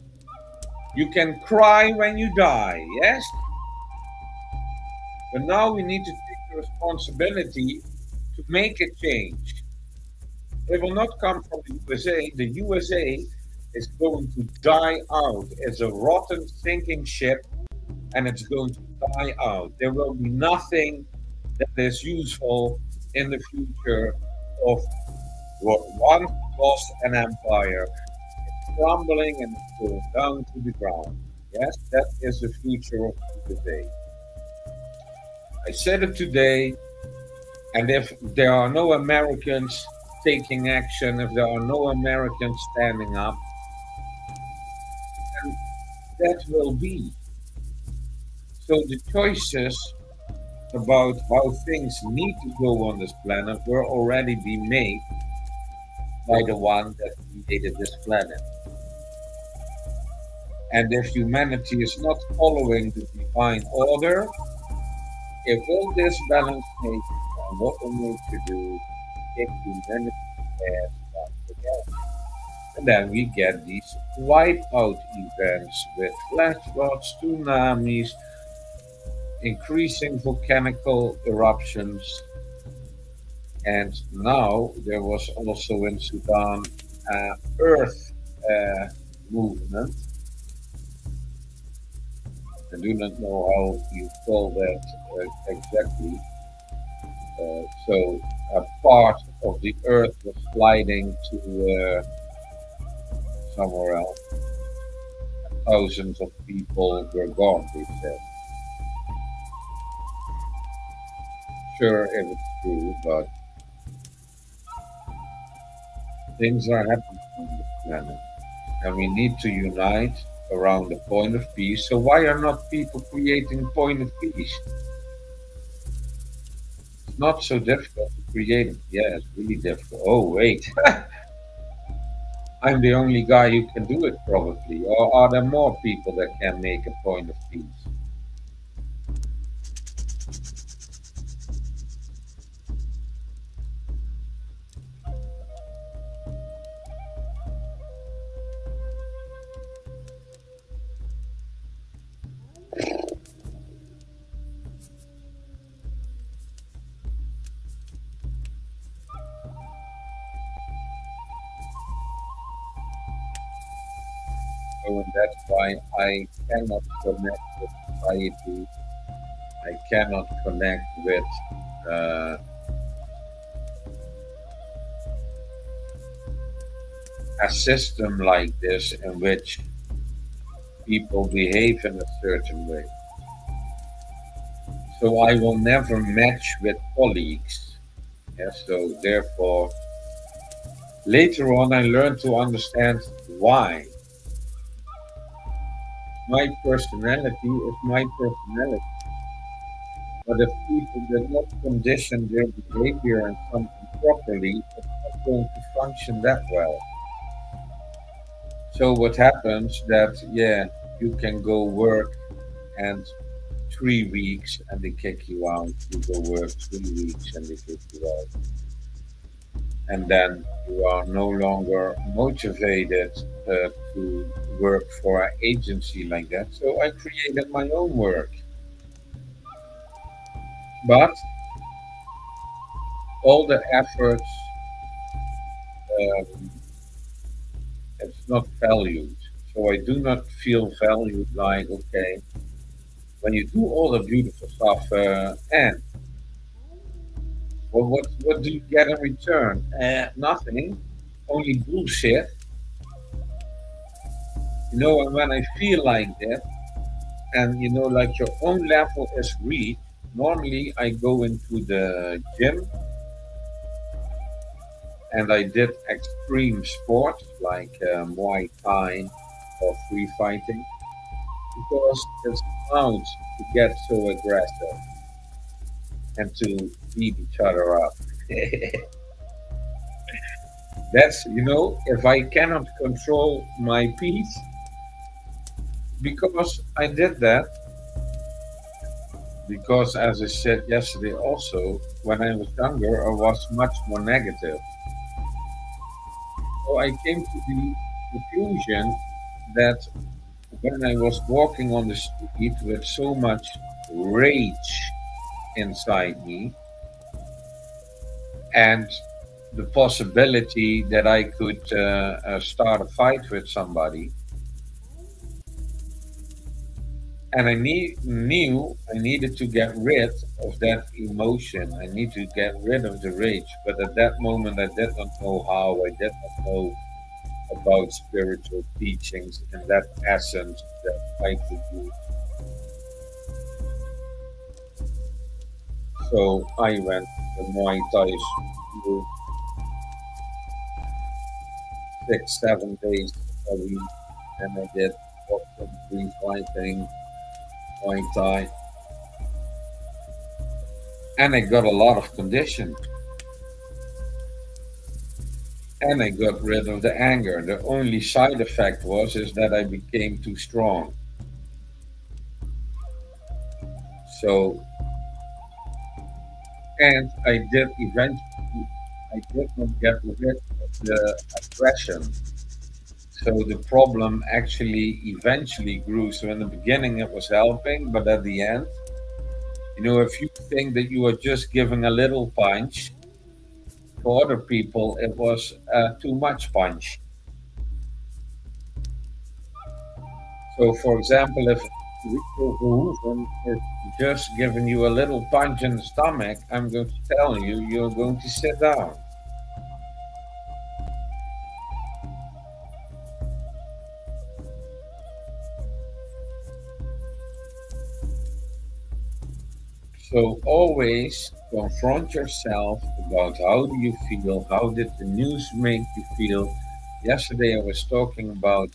You can cry when you die, yes? But now we need to take the responsibility to make a change. It will not come from the USA. The USA is going to die out. It's a rotten, sinking ship, and it's going to die out. There will be nothing that is useful in the future of what once was an empire. It's crumbling and it's going down to the ground. Yes, that is the future of today. I said it today, and if there are no Americans taking action, if there are no Americans standing up, then that will be. So the choices about how things need to go on this planet were already being made by the one that created this planet. And if humanity is not following the divine order, it will disbalance nature. And what will nature do? Kick humanity ass once again. And then we get these wipeout events with flash floods, tsunamis, increasing volcanical eruptions. And now there was also in Sudan earth movement. I do not know how you call that exactly. So a part of the earth was sliding to somewhere else. Thousands of people were gone, they said. Sure, if it's true, but things are happening on this planet. and we need to unite around the point of peace. So why are not people creating point of peace? It's not so difficult to create it. Yeah, it's really difficult. Oh, wait. I'm the only guy who can do it, probably. Or are there more people that can make a point of peace? So, and that's why I cannot connect with society. I cannot connect with uh, a system like this in which people behave in a certain way. So I will never match with colleagues. Yes, so therefore, later on, I learned to understand why. My personality is my personality. But if people did not condition their behavior and something properly, it's not going to function that well. So what happens that, yeah, you can go work and 3 weeks and they kick you out. You go work 3 weeks and they kick you out. And then you are no longer motivated to work for an agency like that. So I created my own work. But all the efforts, um, it's not valued. So I do not feel valued like, okay, when you do all the beautiful stuff, and well, what do you get in return? Nothing, only bullshit. You know, and when I feel like that, and you know, like your own level is reached, normally I go into the gym and I did extreme sports like Muay Thai or free fighting because it's allowed to get so aggressive and to beat each other up. That's, you know, if I cannot control my peace, because I did that, because as I said yesterday also, when I was younger, I was much more negative. So I came to the conclusion that when I was walking on the street with so much rage inside me and the possibility that I could start a fight with somebody, and knew I needed to get rid of that emotion. I need to get rid of the rage. But at that moment, I did not know how. I did not know about spiritual teachings in that essence that I could use. So I went to the Muay Thai school 6, 7 days a week, and I did boxing, free fighting, Muay Thai, and I got a lot of condition. And I got rid of the anger. The only side effect is that I became too strong. So, and I did eventually, I did not get rid of the aggression. So the problem actually eventually grew. So in the beginning it was helping, but at the end, you know, if you think that you are just giving a little punch, for other people it was too much punch. So, for example, if Rico Verhoeven is just giving you a little punch in the stomach, I'm going to tell you, you're going to sit down. So, always confront yourself about how do you feel, how did the news make you feel. Yesterday I was talking about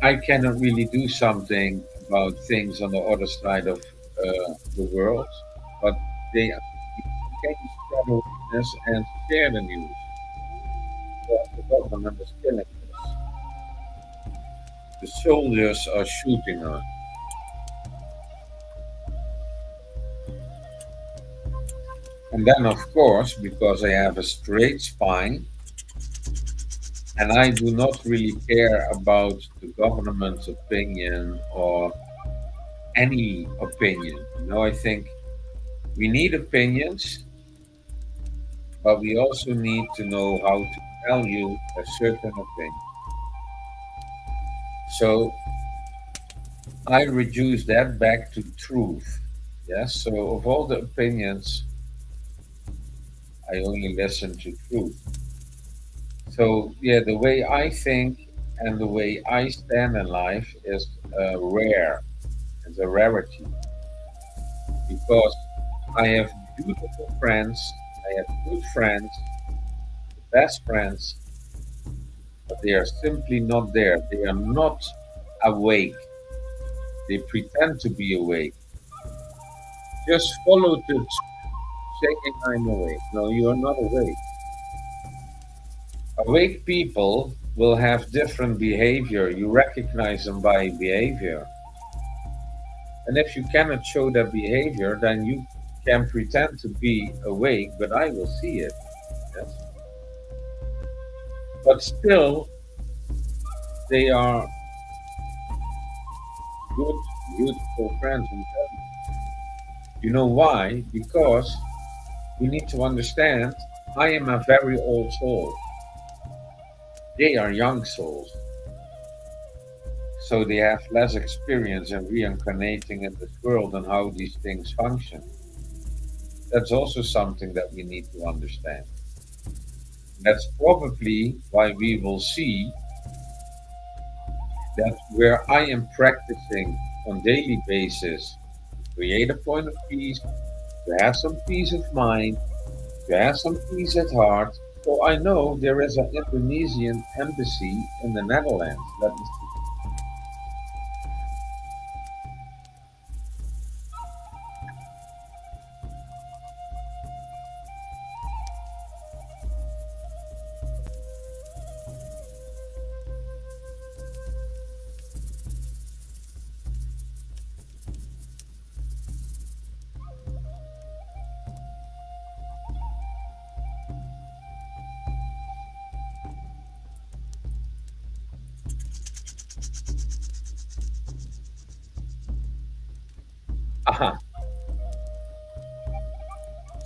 I cannot really do something about things on the other side of the world, but they can spread awareness and share the news. But the government is killing us. The soldiers are shooting us. And then, of course, because I have a straight spine and I do not really care about the government's opinion or any opinion. I think we need opinions, but we also need to know how to value a certain opinion. So I reduce that back to truth. Yes. So of all the opinions, I only listen to truth. So yeah, the way I think and the way I stand in life is rare. It's a rarity because I have beautiful friends. I have good friends, the best friends, but they are simply not there. They are not awake. They pretend to be awake. Just follow the saying I'm awake. No, you are not awake. Awake people will have different behavior. You recognize them by behavior. And if you cannot show that behavior, then you can pretend to be awake, but I will see it. Yes. But still, they are good, beautiful friends and family. You know why? Because we need to understand I am a very old soul. They are young souls. So they have less experience in reincarnating in this world and how these things function. That's also something that we need to understand. That's probably why we will see that where I am practicing on daily basis to create a point of peace, to have some peace of mind, to have some peace at heart. So I know there is an Indonesian embassy in the Netherlands. Let me see. Aha.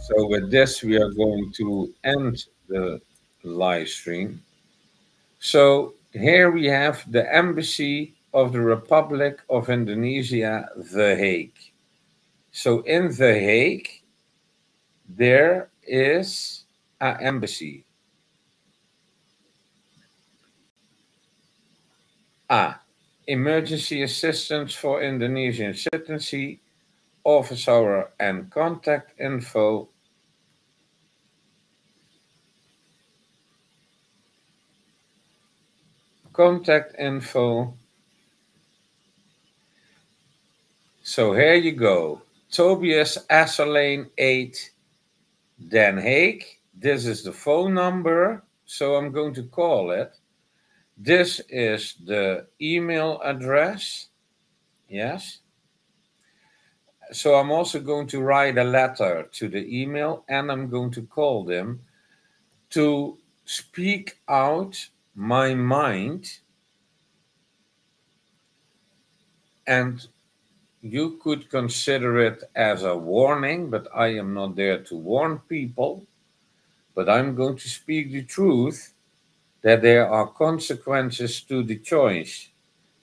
So with this, we are going to end the live stream. So here we have the Embassy of the Republic of Indonesia, The Hague. So in The Hague, there is an embassy. Emergency assistance for Indonesian citizenship, office hour and contact info. Contact info. So here you go. Tobias Asselane 8, Den Haag. This is the phone number. So I'm going to call it. This is the email address. Yes. So I'm also going to write a letter to the email and I'm going to call them to speak out my mind. And you could consider it as a warning, but I am not there to warn people. But I'm going to speak the truth that there are consequences to the choice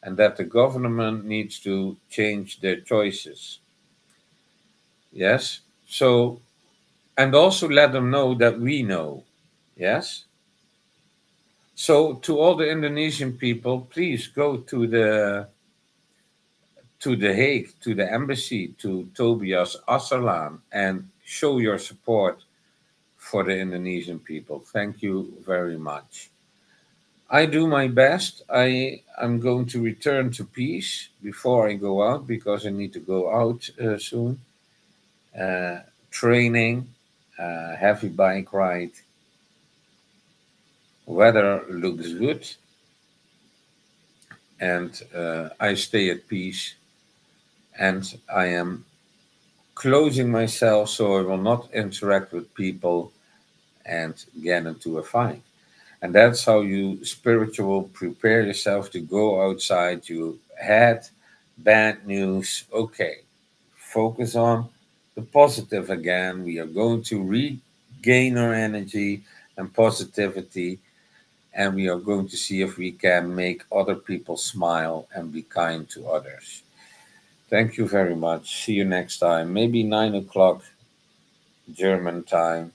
and that the government needs to change their choices. Yes. So, and also let them know that we know. Yes. So to all the Indonesian people, please go to the Hague, to the embassy, to Tobias Assalan, and show your support for the Indonesian people. Thank you very much. I do my best. I'm going to return to peace before I go out because I need to go out soon. Uh, Training, heavy bike ride, weather looks good, and I stay at peace. And I am closing myself so I will not interact with people and get into a fight. And that's how you spiritual prepare yourself to go outside. You had bad news. Okay, focus on the positive again. We are going to regain our energy and positivity, and we are going to see if we can make other people smile and be kind to others. Thank you very much. See you next time. Maybe 9 o'clock German time.